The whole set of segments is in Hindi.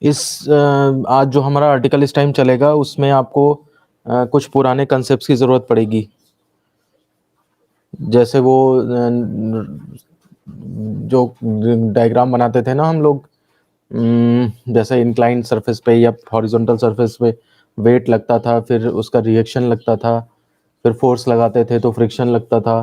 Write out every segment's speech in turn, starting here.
आज जो हमारा आर्टिकल इस टाइम चलेगा उसमें आपको कुछ पुराने कंसेप्ट्स की ज़रूरत पड़ेगी। जैसे वो जो डायग्राम बनाते थे ना हम लोग, जैसे इंक्लाइंड सरफेस पे या हॉरिजॉन्टल सरफेस पे वेट लगता था, फिर उसका रिएक्शन लगता था, फिर फोर्स लगाते थे तो फ्रिक्शन लगता था,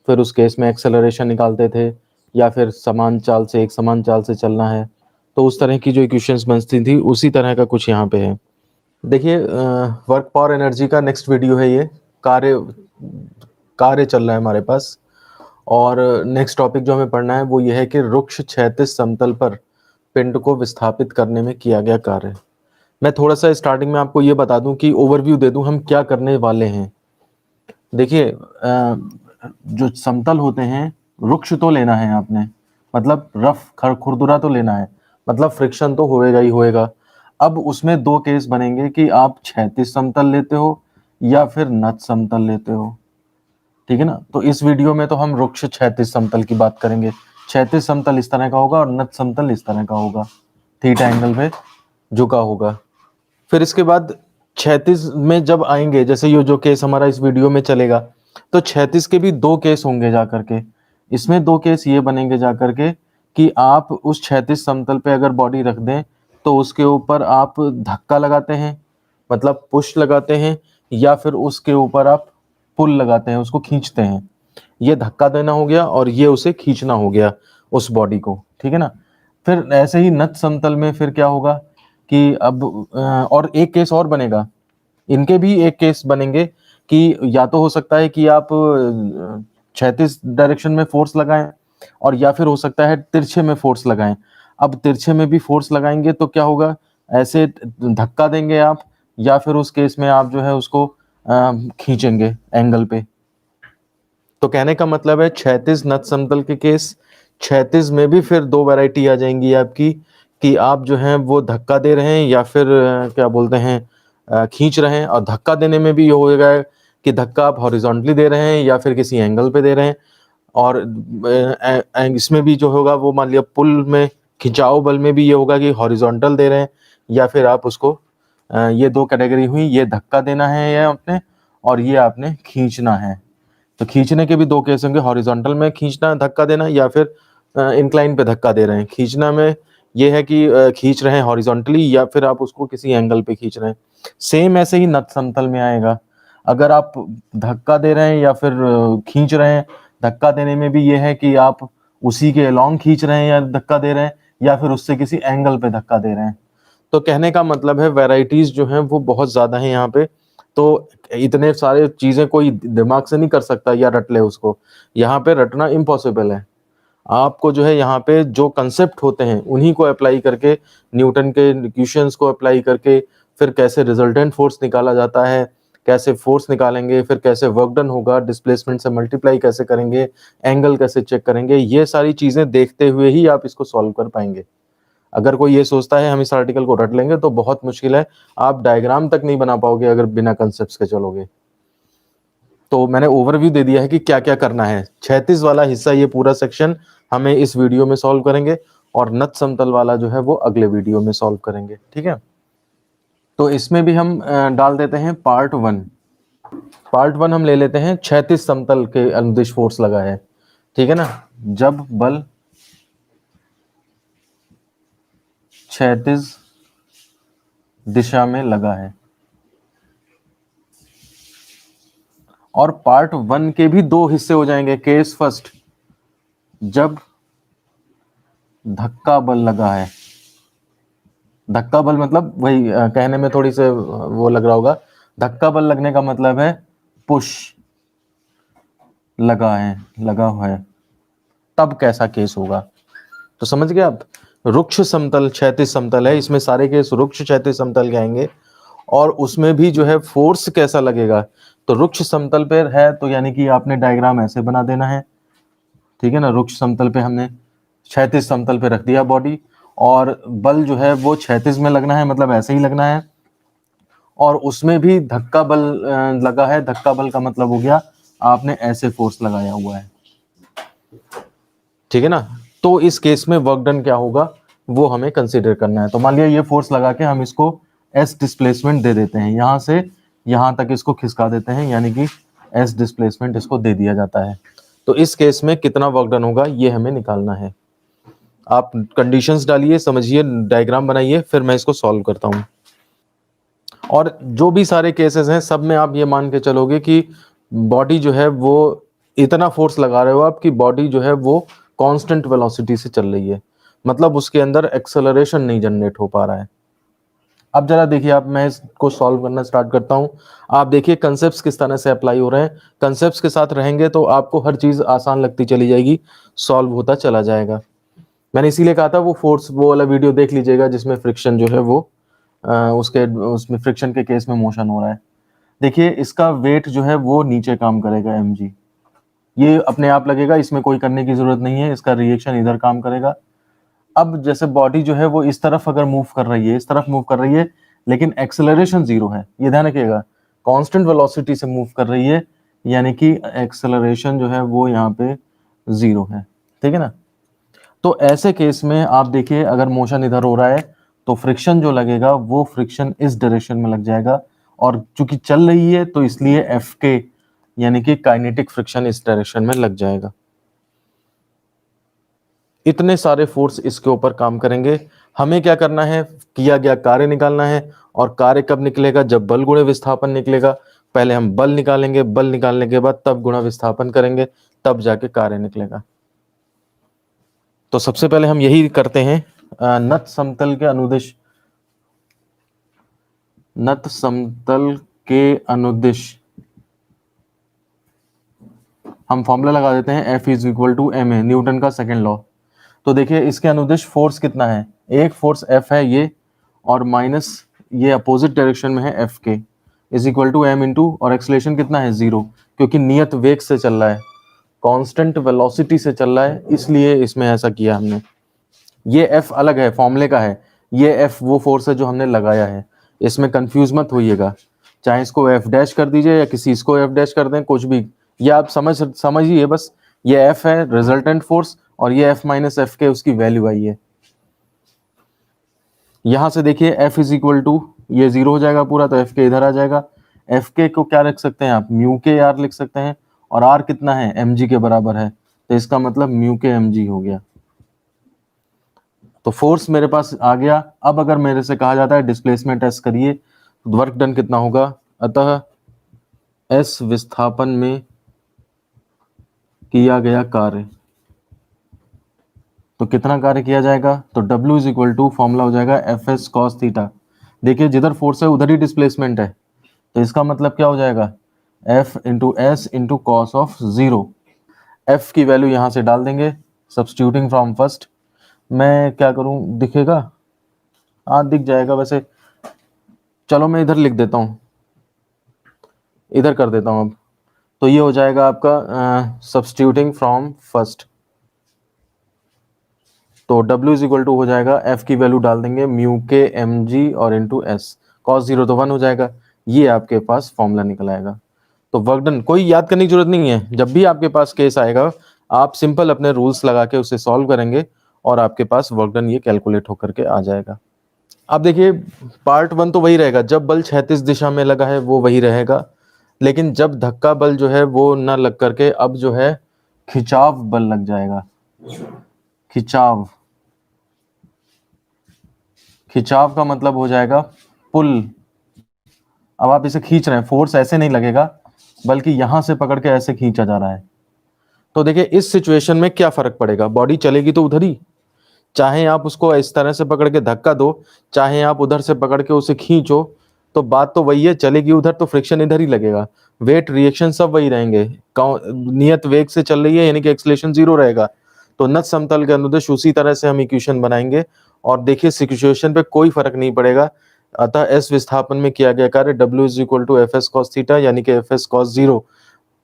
फिर उस केस में एक्सेलरेशन निकालते थे, या फिर समान चाल से एक समान चाल से चलना है, तो उस तरह की जो इक्वेशंस बनती थी उसी तरह का कुछ यहाँ पे है। देखिए, वर्क पावर एनर्जी का नेक्स्ट वीडियो है ये। कार्य कार्य चल रहा है हमारे पास, और नेक्स्ट टॉपिक जो हमें पढ़ना है वो ये है कि रुक्ष क्षैतिज समतल पर पिंड को विस्थापित करने में किया गया कार्य। मैं थोड़ा सा स्टार्टिंग में आपको ये बता दूं कि ओवरव्यू दे दूं हम क्या करने वाले हैं। देखिए, जो समतल होते हैं, रुक्ष तो लेना है आपने, मतलब रफ खुरदुरा तो लेना है, मतलब फ्रिक्शन तो होएगा ही होएगा। अब उसमें दो केस बनेंगे कि आप क्षैतिज समतल लेते हो या फिर नत समतल लेते हो। ठीक है ना। तो इस वीडियो में तो हम रुक्ष क्षैतिज समतल की बात करेंगे। क्षैतिज समतल इस तरह का होगा और नत समतल इस तरह का होगा, थीटा एंगल में झुका होगा। फिर इसके बाद क्षैतिज में जब आएंगे, जैसे ये जो केस हमारा इस वीडियो में चलेगा, तो क्षैतिज के भी दो केस होंगे जाकर के। इसमें दो केस ये बनेंगे जाकर के कि आप उस क्षैतिज समतल पे अगर बॉडी रख दें तो उसके ऊपर आप धक्का लगाते हैं, मतलब पुश लगाते हैं, या फिर उसके ऊपर आप पुल लगाते हैं, उसको खींचते हैं। ये धक्का देना हो गया और ये उसे खींचना हो गया उस बॉडी को। ठीक है ना। फिर ऐसे ही नत समतल में फिर क्या होगा कि अब और एक केस और बनेगा, इनके भी एक केस बनेंगे कि या तो हो सकता है कि आप क्षैतिज डायरेक्शन में फोर्स लगाएं, और या फिर हो सकता है तिरछे में फोर्स लगाएं। अब तिरछे में भी फोर्स लगाएंगे तो क्या होगा, ऐसे धक्का देंगे आप, या फिर उस केस में आप जो है उसको खींचेंगे एंगल पे। तो कहने का मतलब है क्षैतिज नत समतल के केस, क्षैतिज में भी फिर दो वैरायटी आ जाएंगी आपकी, कि आप जो है वो धक्का दे रहे हैं या फिर क्या बोलते हैं खींच रहे हैं। और धक्का देने में भी ये होगा कि धक्का आप हॉरिजॉन्टली दे रहे हैं या फिर किसी एंगल पे दे रहे हैं। और इसमें भी जो होगा वो मान लिया पुल में, खिंचाव बल में भी ये होगा कि हॉरिजॉन्टल दे रहे हैं या फिर आप उसको ये दो कैटेगरी हुई, ये धक्का देना है या आपने, और ये आपने खींचना है। तो खींचने के भी दो केस होंगे, हॉरिजॉन्टल में खींचना धक्का देना, या फिर इंक्लाइन पे धक्का दे रहे हैं। खींचना में ये है कि खींच रहे हैं हॉरिजॉन्टली या फिर आप उसको किसी एंगल पे खींच रहे हैं। सेम ऐसे ही नत समतल में आएगा, अगर आप धक्का दे रहे हैं या फिर खींच रहे हैं, धक्का देने में भी ये है कि आप उसी के अलोंग खींच रहे हैं या धक्का दे रहे हैं, या फिर उससे किसी एंगल पे धक्का दे रहे हैं। तो कहने का मतलब है वैरायटीज जो हैं वो बहुत ज्यादा है यहाँ पे। तो इतने सारे चीजें कोई दिमाग से नहीं कर सकता या रट ले उसको, यहाँ पे रटना इम्पॉसिबल है। आपको जो है यहाँ पे जो कंसेप्ट होते हैं उन्हीं को अप्लाई करके, न्यूटन के इक्वेशंस को अप्लाई करके, फिर कैसे रिजल्टेंट फोर्स निकाला जाता है, कैसे फोर्स निकालेंगे, फिर कैसे वर्क डन होगा, डिस्प्लेसमेंट से मल्टीप्लाई कैसे करेंगे, एंगल कैसे चेक करेंगे, ये सारी चीजें देखते हुए ही आप इसको सॉल्व कर पाएंगे। अगर कोई ये सोचता है हम इस आर्टिकल को रट लेंगे तो बहुत मुश्किल है, आप डायग्राम तक नहीं बना पाओगे अगर बिना कंसेप्ट्स के चलोगे। तो मैंने ओवरव्यू दे दिया है कि क्या क्या करना है। क्षैतिज वाला हिस्सा, ये पूरा सेक्शन हमें इस वीडियो में सॉल्व करेंगे, और नत समतल वाला जो है वो अगले वीडियो में सॉल्व करेंगे। ठीक है। तो इसमें भी हम डाल देते हैं पार्ट वन। पार्ट वन हम ले लेते हैं, क्षैतिज समतल के अनुदिश फोर्स लगा है। ठीक है ना। जब बल क्षैतिज दिशा में लगा है। और पार्ट वन के भी दो हिस्से हो जाएंगे। केस फर्स्ट, जब धक्का बल लगा है। धक्का बल मतलब वही कहने में थोड़ी से वो लग रहा होगा, धक्का बल लगने का मतलब है पुश लगा है, लगा हुआ है, तब कैसा केस होगा। तो समझ गए आप। रुक्ष समतल क्षैतिज समतल है, इसमें सारे केस रुक्ष क्षैतिज समतल के आएंगे, और उसमें भी जो है फोर्स कैसा लगेगा। तो रुक्ष समतल पे है तो यानी कि आपने डायग्राम ऐसे बना देना है। ठीक है ना। रुक्ष समतल पे हमने क्षैतिज समतल पे रख दिया बॉडी, और बल जो है वो क्षैतिज में लगना है, मतलब ऐसे ही लगना है। और उसमें भी धक्का बल लगा है। धक्का बल का मतलब हो गया आपने ऐसे फोर्स लगाया हुआ है। ठीक है ना। तो इस केस में वर्क डन क्या होगा, वो हमें कंसिडर करना है। तो मान लिया ये फोर्स लगा के हम इसको एस डिस्प्लेसमेंट दे देते हैं, यहाँ से यहाँ तक इसको खिसका देते हैं, यानी कि एस डिस्प्लेसमेंट इसको दे दिया जाता है। तो इस केस में कितना वर्क डन होगा ये हमें निकालना है। आप कंडीशंस डालिए, समझिए, डायग्राम बनाइए, फिर मैं इसको सॉल्व करता हूँ। और जो भी सारे केसेस हैं सब में आप ये मान के चलोगे कि बॉडी जो है वो इतना फोर्स लगा रहे हो आप कि बॉडी जो है वो कांस्टेंट वेलोसिटी से चल रही है, मतलब उसके अंदर एक्सेलरेशन नहीं जनरेट हो पा रहा है। अब जरा देखिए आप, मैं इसको सॉल्व करना स्टार्ट करता हूं। आप देखिए कंसेप्ट्स किस तरह से अप्लाई हो रहे हैं। कंसेप्ट्स के साथ रहेंगे तो आपको हर चीज आसान लगती चली जाएगी, सॉल्व होता चला जाएगा। मैंने इसीलिए कहा था वो फोर्स वो वाला वीडियो देख लीजिएगा जिसमें फ्रिक्शन जो है वो उसमें फ्रिक्शन के केस में मोशन हो रहा है। देखिए इसका वेट जो है वो नीचे काम करेगा mg, ये अपने आप लगेगा, इसमें कोई करने की जरूरत नहीं है, इसका रिएक्शन इधर काम करेगा। अब जैसे बॉडी जो है वो इस तरफ अगर मूव कर रही है, इस तरफ मूव कर रही है, लेकिन एक्सेलरेशन जीरो है, ये ध्यान रखिएगा, कांस्टेंट वेलोसिटी से मूव कर रही है, यानी कि एक्सेलरेशन जो है वो यहाँ पे जीरो है, ठीक है ना। तो ऐसे केस में आप देखिए अगर मोशन इधर हो रहा है तो फ्रिक्शन जो लगेगा वो फ्रिक्शन इस डायरेक्शन में लग जाएगा, और चूंकि चल रही है तो इसलिए एफ के यानी कि काइनेटिक फ्रिक्शन इस डायरेक्शन में लग जाएगा। इतने सारे फोर्स इसके ऊपर काम करेंगे। हमें क्या करना है, किया गया कार्य निकालना है, और कार्य कब निकलेगा, जब बल गुणे विस्थापन निकलेगा। पहले हम बल निकालेंगे, बल निकालने के बाद तब गुणा विस्थापन करेंगे, तब जाके कार्य निकलेगा। तो सबसे पहले हम यही करते हैं, नत समतल के अनुदिश, नत समतल के अनुदिश हम फॉर्मूला लगा देते हैं, F is equal to ma, Newton का सेकंड लॉ। तो देखिए इसके अनुदिश फोर्स कितना है, एक फोर्स F है ये, और माइनस ये अपोजिट डायरेक्शन में है F k, is equal to m into, और एक्सलेशन कितना है जीरो, क्योंकि नियत वेग से चल रहा है, कांस्टेंट वेलोसिटी से चल रहा है, इसलिए इसमें ऐसा किया हमने। ये F अलग है, फॉर्मूले का है, ये F वो फोर्स है जो हमने लगाया है, इसमें कंफ्यूज मत होइएगा, चाहे इसको F डैश कर दीजिए या किसी इसको F डैश कर दें, कुछ भी, ये आप समझिए बस, ये F है रिजल्टेंट फोर्स, और ये F माइनस एफ के उसकी वैल्यू आई है। यहां से देखिए F इज इक्वल टू, ये जीरो हो जाएगा पूरा, तो F के इधर आ जाएगा, F के को क्या रख सकते हैं आप, म्यू के आर लिख सकते हैं, और R कितना है, mg के बराबर है, तो इसका मतलब म्यू के mg हो गया। तो फोर्स मेरे पास आ गया। अब अगर मेरे से कहा जाता है डिस्प्लेसमेंट एस करिए, तो वर्क डन कितना होगा, अतः एस विस्थापन में किया गया कार्य, तो कितना कार्य किया जाएगा, तो W is equal to formula हो जाएगा एफ एस कॉस थीटा। देखिए जिधर फोर्स है उधर ही डिस्प्लेसमेंट है, तो इसका मतलब क्या हो जाएगा, F into S into cos of zero. F की वैल्यू यहां से डाल देंगे, सब्स्टिट्यूटिंग फ्रॉम फर्स्ट। मैं क्या करूं, दिखेगा, हाँ दिख जाएगा वैसे, चलो मैं इधर लिख देता हूं, इधर कर देता हूं अब। तो ये हो जाएगा आपका सब्स्टिट्यूटिंग फ्रॉम फर्स्ट, तो W इज इक्वल टू हो जाएगा, F की वैल्यू डाल देंगे म्यू के mg और इंटू एस, कॉस जीरो तो 1 हो जाएगा, ये आपके पास फॉर्मूला निकल आएगा। तो वर्क डन कोई याद करने की जरूरत नहीं है, जब भी आपके पास केस आएगा आप सिंपल अपने रूल्स लगा के उसे सॉल्व करेंगे, और आपके पास वर्क डन ये कैलकुलेट होकर के आ जाएगा। अब देखिए पार्ट 1 तो वही रहेगा, जब बल क्षैतिज दिशा में लगा है वो वही रहेगा, लेकिन जब धक्का बल जो है वो ना लग करके अब जो है खिंचाव बल लग जाएगा, खिंचाव, खिंचाव का मतलब हो जाएगा पुल। अब आप इसे खींच रहे हैं, फोर्स ऐसे नहीं लगेगा बल्कि यहां से पकड़ के ऐसे खींचा जा रहा है। तो देखिए इस सिचुएशन में क्या फर्क पड़ेगा, बॉडी चलेगी तो उधर ही, चाहे आप उसको इस तरह से पकड़ के धक्का दो, चाहे आप उधर से पकड़ के उसे खींचो, तो बात तो वही है, चलेगी उधर तो फ्रिक्शन इधर ही लगेगा, वेट रिएक्शन सब वही रहेंगे, नियत वेग से चल रही है यानी कि एक्सेलरेशन जीरो रहेगा। तो नत समतल के अनुदिश उसी तरह से हम इक्वेशन बनाएंगे, और देखिए सिचुएशन पे कोई फर्क नहीं पड़ेगा। अतः एस विस्थापन में किया गया कार्य W is equal to F S cos theta, यानी कि एफ एस कॉस जीरो,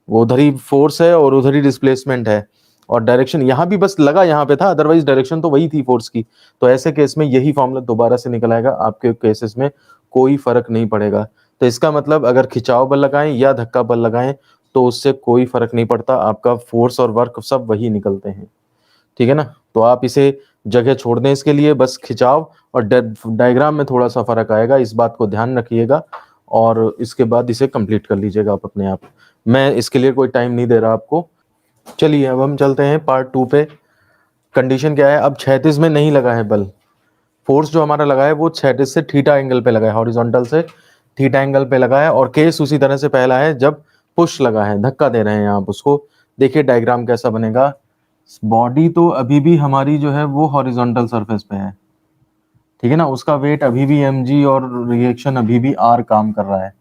वो उधर ही फोर्स है और उधर ही डिस्प्लेसमेंट है, और डायरेक्शन यहाँ भी बस लगा यहाँ पे था, अदरवाइज डायरेक्शन तो वही थी फोर्स की। तो ऐसे केस में यही फॉर्मूला दोबारा से निकल आएगा, आपके केसेस में कोई फर्क नहीं पड़ेगा। तो इसका मतलब अगर खिंचाव बल लगाएं या धक्का बल लगाएं तो उससे कोई फर्क नहीं पड़ता, आपका फोर्स और वर्क सब वही निकलते हैं, ठीक है ना। तो आप इसे जगह छोड़ दें इसके लिए, बस खिंचाव और डायग्राम में थोड़ा सा फर्क आएगा, इस बात को ध्यान रखिएगा और इसके बाद इसे कंप्लीट कर लीजिएगा आप अपने आप। मैं इसके लिए कोई टाइम नहीं दे रहा आपको। चलिए अब हम चलते हैं पार्ट 2 पे। कंडीशन क्या है, अब क्षैतिज में नहीं लगा है बल, फोर्स जो हमारा लगा है वो क्षैतिज से थीटा एंगल पे लगा है, हॉरिजॉन्टल से थीटा एंगल पे लगा है। और केस उसी तरह से पहला है जब पुश लगा है, धक्का दे रहे हैं आप उसको। देखिए डायग्राम कैसा बनेगा। बॉडी तो अभी भी हमारी जो है वो हॉरिजॉन्टल सरफेस पे है, ठीक है ना, उसका वेट अभी भी mg और रिएक्शन अभी भी r काम कर रहा है।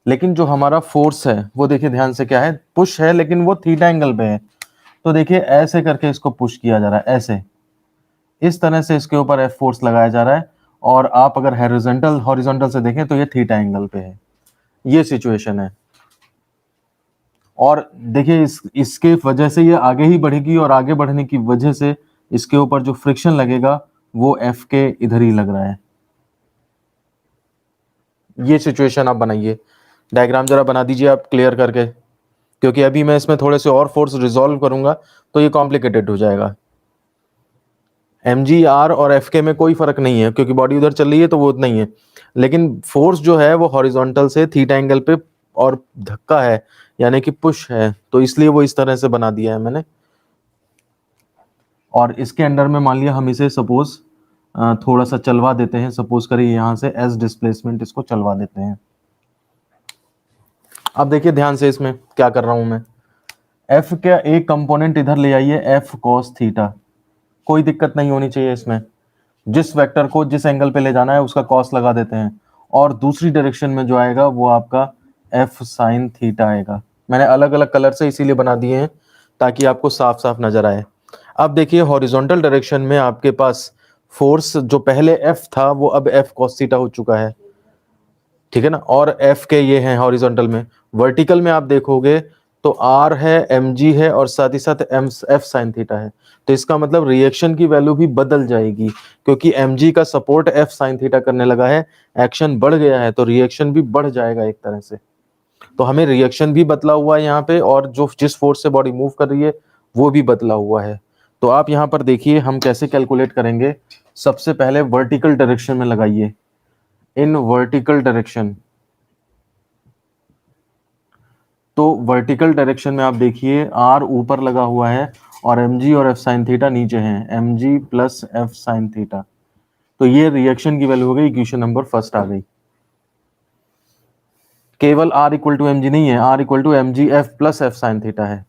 लेकिन जो हमारा फोर्स है वो देखिए ध्यान से क्या है, पुश है लेकिन वो थीटा एंगल पे है। तो देखिए ऐसे करके इसको पुश किया जा रहा है, ऐसे इस तरह से इसके ऊपर F फोर्स लगाया जा रहा है। और आप अगर हॉरिजॉन्टल से देखें तो ये थीटा एंगल पे है, ये सिचुएशन है। और देखिए इसके वजह से ये आगे ही बढ़ेगी और आगे बढ़ने की वजह से इसके ऊपर जो फ्रिक्शन लगेगा वो F के इधर ही लग रहा है। ये सिचुएशन आप बनाइए, डायग्राम जरा बना दीजिए आप क्लियर करके, क्योंकि अभी मैं इसमें थोड़े से और फोर्स रिजॉल्व करूंगा तो ये कॉम्प्लिकेटेड हो जाएगा। mg r और fk में कोई फर्क नहीं है क्योंकि बॉडी उधर चल रही है तो वो उतना ही है, लेकिन फोर्स जो है वो हॉरिजॉन्टल से थीटा एंगल पे और धक्का है यानी कि पुश है, तो इसलिए वो इस तरह से बना दिया है मैंने। और इसके अंडर में मान लिया हम इसे सपोज थोड़ा सा चलवा देते हैं, सपोज करिए यहाँ से एस डिस्प्लेसमेंट इसको चलवा देते हैं। अब देखिए ध्यान से इसमें क्या कर रहा हूं मैं, एफ का एक कंपोनेंट इधर ले आइए एफ कॉस थीटा, कोई दिक्कत नहीं होनी चाहिए इसमें। जिस वेक्टर को जिस एंगल पे ले जाना है उसका कॉस लगा देते हैं, और दूसरी डायरेक्शन में जो आएगा वो आपका एफ साइन थीटा आएगा। मैंने अलग अलग कलर से इसीलिए बना दिए हैं ताकि आपको साफ साफ नजर आए। अब देखिए हॉरिजॉन्टल डायरेक्शन में आपके पास फोर्स जो पहले एफ था वो अब एफ कॉस थीटा हो चुका है, ठीक है ना, और एफ के ये हैं हॉरिजॉन्टल में। वर्टिकल में आप देखोगे तो आर है, एम जी है और साथ ही साथ एम एफ साइन थीटा है। तो इसका मतलब रिएक्शन की वैल्यू भी बदल जाएगी क्योंकि एम जी का सपोर्ट एफ साइन थीटा करने लगा है, एक्शन बढ़ गया है तो रिएक्शन भी बढ़ जाएगा एक तरह से। तो हमें रिएक्शन भी बदला हुआ है यहाँ पे, और जो जिस फोर्स से बॉडी मूव कर रही है वो भी बदला हुआ है। तो आप यहाँ पर देखिए हम कैसे कैलकुलेट करेंगे। सबसे पहले वर्टिकल डायरेक्शन में लगाइए, इन वर्टिकल डायरेक्शन। तो वर्टिकल डायरेक्शन में आप देखिए आर ऊपर लगा हुआ है और एम जी और एफ साइन थीटा नीचे हैं, M G plus F sine theta. तो ये रिएक्शन की वैल्यू हो गई, इक्वेशन नंबर फर्स्ट आ गई। केवल R equal to M G नहीं है, R equal to M G F plus F sine theta है।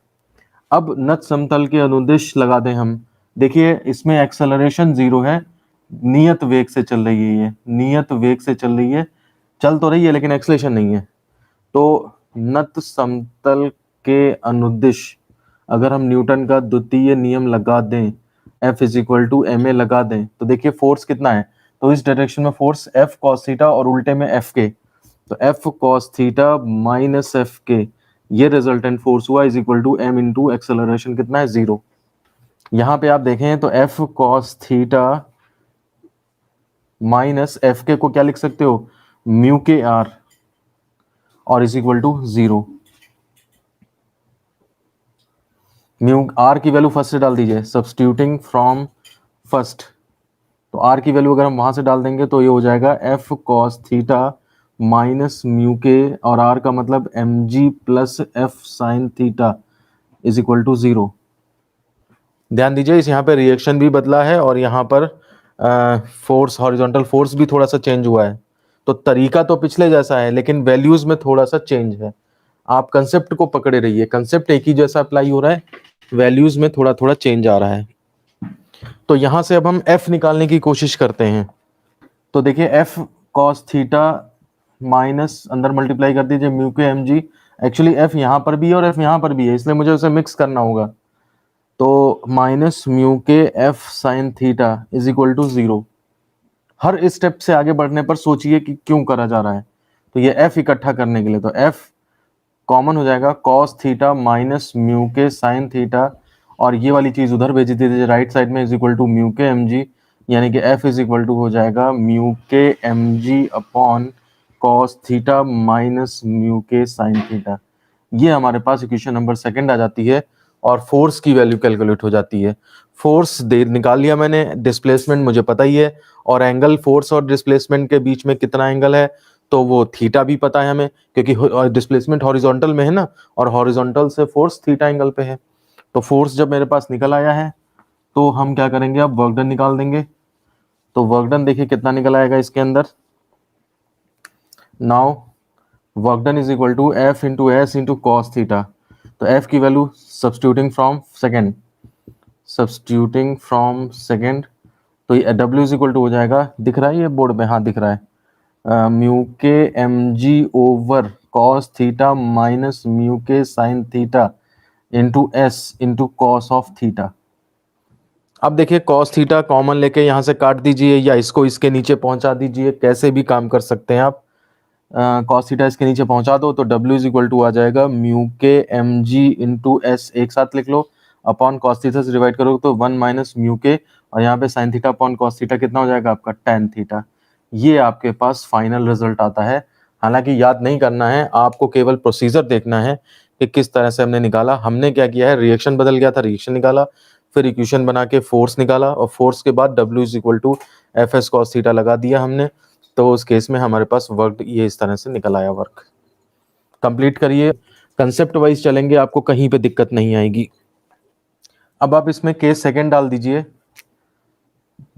अब नत समतल के अनुदिश लगा दें हम। देखिए इसमें एक्सेलरेशन 0 है, नियत वेग से चल रही है, ये नियत वेग से चल रही है, चल तो रही है लेकिन एक्सेलरेशन नहीं है। तो नत समतल के अनुदिश अगर हम न्यूटन का द्वितीय नियम लगा दें, F is equal to M A लगा दें, तो देखिए फोर्स कितना है, तो इस डायरेक्शन में फोर्स F cos थीटा और उल्टे में F के, तो F cos theta minus F k, ये रिजल्टेंट फोर्स हुआ is equal to m into acceleration कितना है 0। यहाँ पे आप देखें तो F cos theta minus F के को क्या लिख सकते हो, म्यू के आर, और is equal to 0। Mu R की वैल्यू फर्स्ट से डाल दीजिए, सब्स्टिट्यूटिंग फ्रॉम फर्स्ट। तो आर की वैल्यू अगर हम वहां से डाल देंगे तो ये हो जाएगा F cos theta minus mu k, और आर का मतलब M G plus F sine theta is equal to 0। ध्यान दीजिए इस यहाँ पे रिएक्शन भी बदला है और यहाँ पर फोर्स, हॉरिजॉन्टल फोर्स भी थोड़ा सा चेंज हुआ है। तो तरीका तो पिछले जैसा है लेकिन वैल्यूज में थोड़ा सा चेंज है। आप कंसेप्ट को पकड़े रहिए, कंसेप्ट एक ही जैसा अप्लाई हो रहा है, वैल्यूज में थोड़ा थोड़ा चेंज आ रहा है। तो यहां से अब हम f निकालने की कोशिश करते हैं। तो देखिए f cos थीटा माइनस अंदर मल्टीप्लाई कर दीजिए म्यू के एम जी। एक्चुअली f यहाँ पर भी है और f यहाँ पर भी है इसलिए मुझे उसे मिक्स करना होगा। तो minus mu k f sine theta is equal to 0। हर स्टेप से आगे बढ़ने पर सोचिए कि क्यों करा जा रहा है। तो ये f इकट्ठा करने के लिए, तो f कॉमन हो जाएगा cos थीटा माइनस म्यू के साइन थीटा, और ये वाली चीज उधर भेज दीजिए राइट साइड में, इज इक्वल टू म्यू के एम जी, यानी कि f इज इक्वल टू हो जाएगा म्यू के M G upon cos theta minus mu के साइन थीटा। ये हमारे पास इक्वेशन नंबर सेकंड आ जाती है और फोर्स की वैल्यू कैलकुलेट हो जाती है। फोर्स दे निकाल लिया मैंने, डिस्प्लेसमेंट मुझे पता ही है, और एंगल फोर्स और डिस्प्लेसमेंट के बीच में कितना एंगल है तो वो थीटा भी पता है हमें, क्योंकि डिस्प्लेसमेंट हॉरिजॉन्टल में है ना, और हॉरिजॉन्टल से फोर्स थीटा एंगल पे है। तो फोर्स जब मेरे पास निकल आया है तो हम क्या करेंगे, अब वर्क डन निकाल देंगे। तो वर्क डन देखिए कितना निकल आएगा इसके अंदर। Now work done is equal to F into S into cos theta. तो एफ की वैल्यू सब्स्टिट्यूटिंग फ्रॉम सेकेंड, तो ये डब्ल्यू इज इक्वल टू हो जाएगा, दिख रहा है ये बोर्ड में, हाँ दिख रहा है, म्यू के M G over cos theta minus mu के sign theta into S into cos of theta. अब देखिए कॉस थीटा कॉमन लेके यहाँ से काट दीजिए, या इसको इसके नीचे पहुंचा दीजिए, कैसे भी काम कर सकते हैं आप। कॉस थीटा इसके नीचे पहुंचा दो तो W इज इक्वल टू आ जाएगा म्यू के एम जी इंटू एस, एक साथ लिख लो, अपॉन कॉस थीटा से डिवाइड करोगे तो 1 माइनस म्यू के, और यहाँ पे sine theta upon cos theta कितना हो जाएगा आपका tan थीटा। ये आपके पास फाइनल रिजल्ट आता है। हालांकि याद नहीं करना है आपको, केवल प्रोसीजर देखना है कि किस तरह से हमने निकाला। हमने क्या किया है, रिएक्शन बदल गया था, रिएक्शन निकाला, फिर इक्वेशन बना के फोर्स निकाला, और फोर्स के बाद W is equal to F S cos theta लगा दिया हमने। तो उस केस में हमारे पास वर्क ये इस तरह से निकल आया। वर्क कंप्लीट करिए, कंसेप्ट वाइज चलेंगे, आपको कहीं पे दिक्कत नहीं आएगी। अब आप इसमें केस सेकंड डाल दीजिए।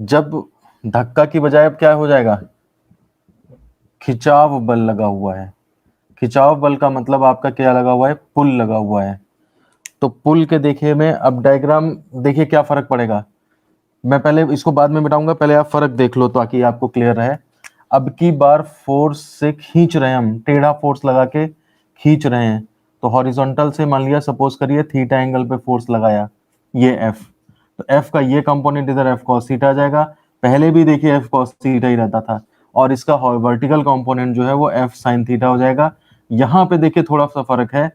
जब धक्का की बजाय अब क्या हो जाएगा, खिंचाव बल लगा हुआ है। खिंचाव बल का मतलब आपका क्या लगा हुआ है, पुल लगा हुआ है। तो पुल के देखिए में अब डायग्राम देखिए क्या फर्क पड़ेगा। मैं पहले इसको बाद में बताऊंगा, पहले आप फर्क देख लो ताकि आपको क्लियर रहे। अब की बार फोर्स से खींच रहे हैं हम, टेढ़ा फोर्स लगा के खींच रहे हैं, तो हॉरिजॉन्टल से मान लिया, सपोज करिए थीटा एंगल पे फोर्स लगाया, ये एफ, तो एफ का ये कंपोनेंट इधर एफ कॉस थीटा आ जाएगा। पहले भी देखिए एफ कॉस थीटा ही रहता था, और इसका वर्टिकल कंपोनेंट जो है वो एफ साइन थीटा हो जाएगा। यहाँ पे देखिए थोड़ा सा फर्क है,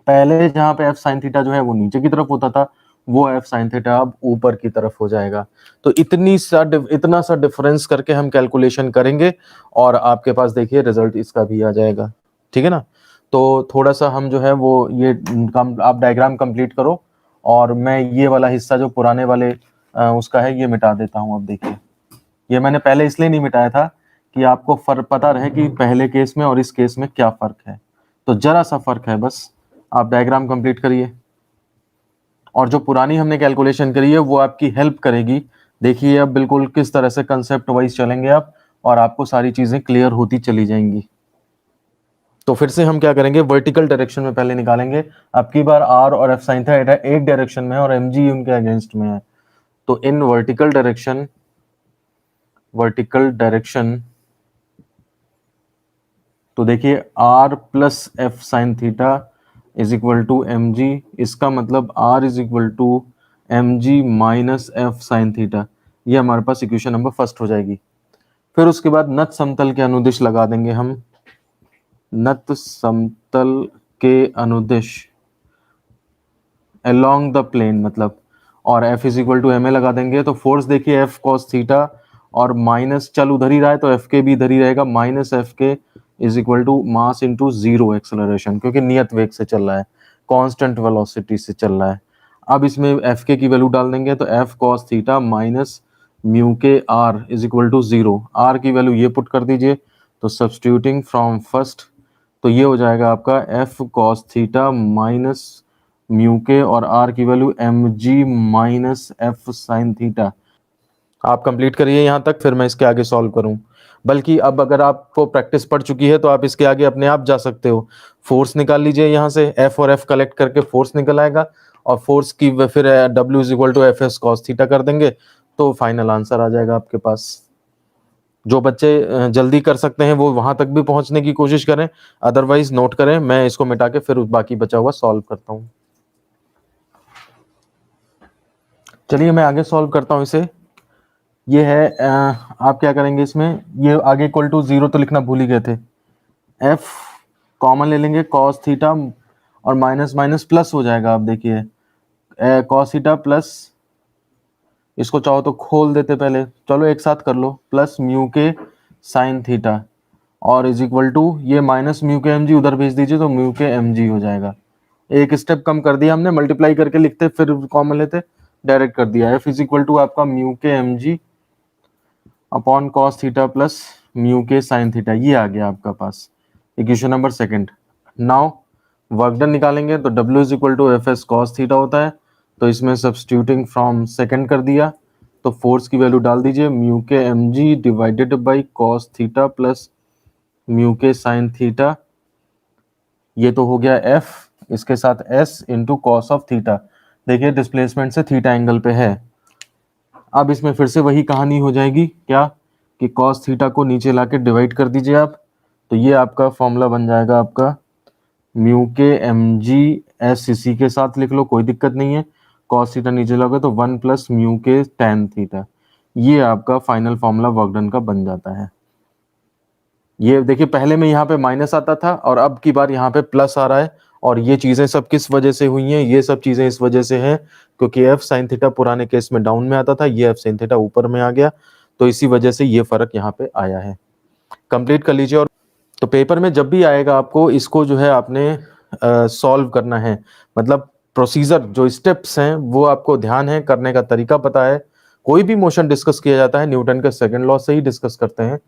पहले जहाँ पे एफ साइन थीटा जो है वो नीचे की तरफ होता था, वो एफ साइन थीटा अब ऊपर की तरफ हो जाएगा। तो इतना सा डिफरेंस करके हम कैलकुलेशन करेंगे, और आपके पास देखिए रिजल्ट इसका भी आ जाएगा। ठीक है ना। तो थोड़ा सा हम जो है वो ये आप डायग्राम कंप्लीट करो, और मैं ये वाला हिस्सा जो पुराने वाले उसका है ये मिटा देता हूँ। अब देखिए ये मैंने पहले इसलिए नहीं मिटाया था कि आपको फर्क पता रहे कि पहले केस में और इस केस में क्या फर्क है। तो जरा सा फर्क है बस। आप डायग्राम कंप्लीट करिए, और जो पुरानी हमने कैलकुलेशन करी है वो आपकी हेल्प करेगी। देखिए अब बिल्कुल किस तरह से कंसेप्ट वाइज चलेंगे आप, और आपको सारी चीजें क्लियर होती चली जाएंगी। तो फिर से हम क्या करेंगे, वर्टिकल डायरेक्शन में पहले निकालेंगे। अब की बार आर और एफ साइन थीटा एक डायरेक्शन में है और एम जी उनके अगेंस्ट में है। तो इन वर्टिकल डायरेक्शन तो देखिए R plus F sine theta is equal to M G, इसका मतलब R is equal to M G minus F sine theta. ये हमारे पास इक्वेशन नंबर फर्स्ट हो जाएगी। फिर उसके बाद नत समतल के अनुदिश लगा देंगे हम, नत समतल के अनुदिश अलोंग द प्लेन मतलब, और F is equal to M A लगा देंगे। तो फोर्स देखिए F कॉस थीटा, और माइनस चल उधर ही रहा है तो F के भी इधर ही रहेगा, minus F k is equal to mass into zero acceleration, क्योंकि नियत वेग से चल रहा है, कांस्टेंट वेलोसिटी से चल रहा है। अब इसमें एफ के की वैल्यू डाल देंगे, तो F cos theta minus mu के R is equal to zero. R की वैल्यू ये पुट कर दीजिए, तो सब्स्टिट्यूटिंग फ्रॉम फर्स्ट, तो ये हो जाएगा आपका F cos theta minus mu k, और आर की value M G minus F sine theta. आप कंप्लीट करिए यहाँ तक, फिर मैं इसके आगे सॉल्व करूँ। बल्कि अब अगर आपको प्रैक्टिस पड़ चुकी है तो आप इसके आगे अपने आप जा सकते हो। फोर्स निकाल लीजिए यहाँ से, एफ और एफ कलेक्ट करके फोर्स निकल आएगा, और फोर्स की फिर W is equal to F S cos theta कर देंगे, तो फाइनल आंसर आ जाएगा आपके पास। जो बच्चे जल्दी कर सकते हैं वो वहां तक भी पहुंचने की कोशिश करें, अदरवाइज नोट करें, मैं इसको मिटा के फिर बाकी बचा हुआ सॉल्व करता हूँ। चलिए मैं आगे सॉल्व करता हूँ इसे। ये है आप क्या करेंगे इसमें, ये आगे इक्वल टू जीरो तो लिखना भूल ही गए थे, एफ कॉमन ले लेंगे कॉस थीटा, और माइनस माइनस प्लस हो जाएगा। आप देखिए कॉस थीटा प्लस, इसको चाहो तो खोल देते पहले, चलो एक साथ कर लो, प्लस म्यू के साइन थीटा, और इज इक्वल टू ये माइनस म्यू के एम जी उधर भेज दीजिए, तो म्यू के एम जी हो जाएगा। एक स्टेप कम कर दिया हमने, मल्टीप्लाई करके लिखते फिर कॉमन लेते, डायरेक्ट कर दिया। एफ इज इक्वल टू आपका म्यू के M G upon cos theta plus mu के साइन थीटा, ये आ गया आपका पास equation number second. Now work done निकालेंगे तो W is equal to F S cos theta होता है, तो इसमें सब्स्टिट्यूटिंग फ्रॉम सेकंड कर दिया तो फोर्स की वैल्यू डाल दीजिए म्यू के M G divided by cos theta plus mu के साइन थीटा, ये तो हो गया F, इसके साथ S into cos of theta. देखिए डिस्प्लेसमेंट से थीटा एंगल पे है। अब इसमें फिर से वही कहानी हो जाएगी क्या कि कॉस थीटा को नीचे लाके डिवाइड कर दीजिए आप, तो ये आपका फॉर्मूला बन जाएगा आपका म्यू के एम जी एस इसी के साथ लिख लो, कोई दिक्कत नहीं है। कॉस थीटा नीचे लोगे तो 1 प्लस म्यू के टैन थीटा, ये आपका फाइनल फॉर्मूला वर्क डन का बन जाता है। ये देखिए पहले में यहाँ पे माइनस आता था और अब की बार यहाँ पे प्लस आ रहा है, और ये चीजें सब किस वजह से हुई हैं, ये सब चीजें इस वजह से हैं क्योंकि एफ साइन थीटा पुराने केस में डाउन में आता था, ये एफ साइन थीटा ऊपर में आ गया, तो इसी वजह से ये फर्क यहाँ पे आया है। कंप्लीट कर लीजिए। और तो पेपर में जब भी आएगा आपको इसको जो है आपने सॉल्व करना है, मतलब प्रोसीजर जो स्टेप्स हैं वो आपको ध्यान है, करने का तरीका पता है। कोई भी मोशन डिस्कस किया जाता है न्यूटन के सेकंड लॉ से ही डिस्कस करते हैं,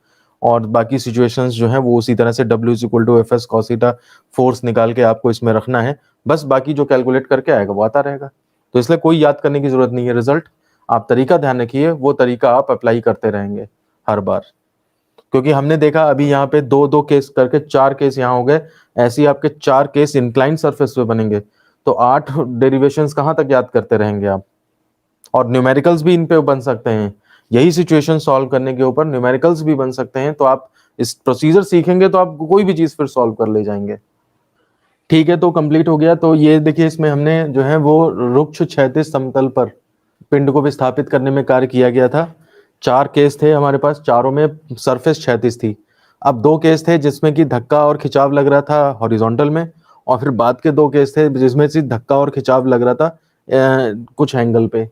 और बाकी सिचुएशंस जो है वो उसी तरह से W is equal to F S cos theta force निकाल के आपको इसमें रखना है, बस बाकी जो कैलकुलेट करके आएगा वो आता रहेगा। तो इसलिए कोई याद करने की जरूरत नहीं है, रिजल्ट आप तरीका ध्यान रखिए, वो तरीका आप अप्लाई करते रहेंगे हर बार, क्योंकि हमने देखा अभी यहाँ पे दो दो केस करके 4 केस यहाँ हो गए, ऐसे ही आपके 4 केस इंक्लाइन सरफेस पे बनेंगे, तो 8 डेरिवेशंस कहाँ तक याद करते रहेंगे आप। और न्यूमेरिकल्स भी इन पे बन सकते हैं, यही सिचुएशन सॉल्व करने के ऊपर न्यूमेरिकल्स भी बन सकते हैं, तो आप इस प्रोसीजर सीखेंगे तो आप कोई भी चीज फिर सॉल्व कर ले जाएंगे। ठीक है, तो कंप्लीट हो गया। तो ये देखिए इसमें हमने जो है वो रुक्ष क्षैतिज समतल पर पिंड को विस्थापित करने में कार्य किया गया था। 4 केस थे हमारे पास, चारों में सरफेस क्षैतिज थी। अब 2 केस थे जिसमें कि धक्का और खिंचाव लग रहा था हॉरिजॉन्टल में, और फिर बाद के 2 केस थे जिसमें से धक्का और खिंचाव लग रहा था कुछ एंगल पे।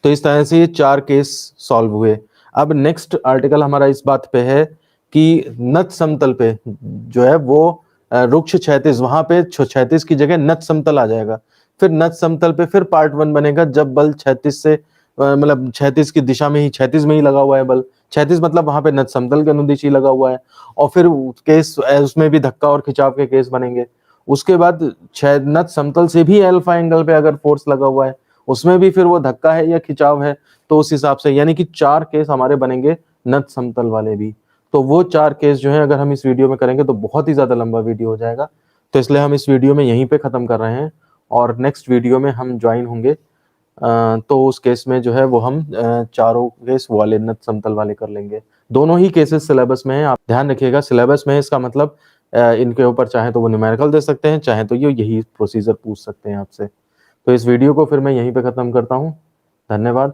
तो इस तरह से ये 4 केस सॉल्व हुए। अब नेक्स्ट आर्टिकल हमारा इस बात पे है कि नत समतल पे जो है वो रुक्ष क्षैतिज, वहां पे क्षैतिज की जगह नत समतल आ जाएगा। फिर नत समतल पे फिर पार्ट 1 बनेगा जब बल क्षैतिज से मतलब क्षैतिज की दिशा में ही, क्षैतिज में ही लगा हुआ है बल, क्षैतिज मतलब वहां पे नत समतल के अनुदिश ही लगा हुआ है, और फिर केस उसमें भी धक्का और खिंचाव के केस बनेंगे। उसके बाद नत समतल से भी अल्फा एंगल पे अगर फोर्स लगा हुआ है उसमें भी फिर वो धक्का है या खिंचाव है, तो उस हिसाब से यानी कि 4 केस हमारे बनेंगे नत समतल वाले भी। तो वो 4 केस जो है अगर हम इस वीडियो में करेंगे तो बहुत ही ज्यादा लंबा वीडियो हो जाएगा, तो इसलिए हम इस वीडियो में यहीं पे खत्म कर रहे हैं, और नेक्स्ट वीडियो में हम ज्वाइन होंगे। तो उस केस में जो है वो हम चारों केस वाले नत समतल वाले कर लेंगे। दोनों ही केसेस सिलेबस में है, आप ध्यान रखिएगा सिलेबस में है, इसका मतलब इनके ऊपर चाहे तो वो न्यूमेरिकल दे सकते हैं, चाहे तो ये यही प्रोसीजर पूछ सकते हैं आपसे। तो इस वीडियो को फिर मैं यहीं पे खत्म करता हूँ। धन्यवाद।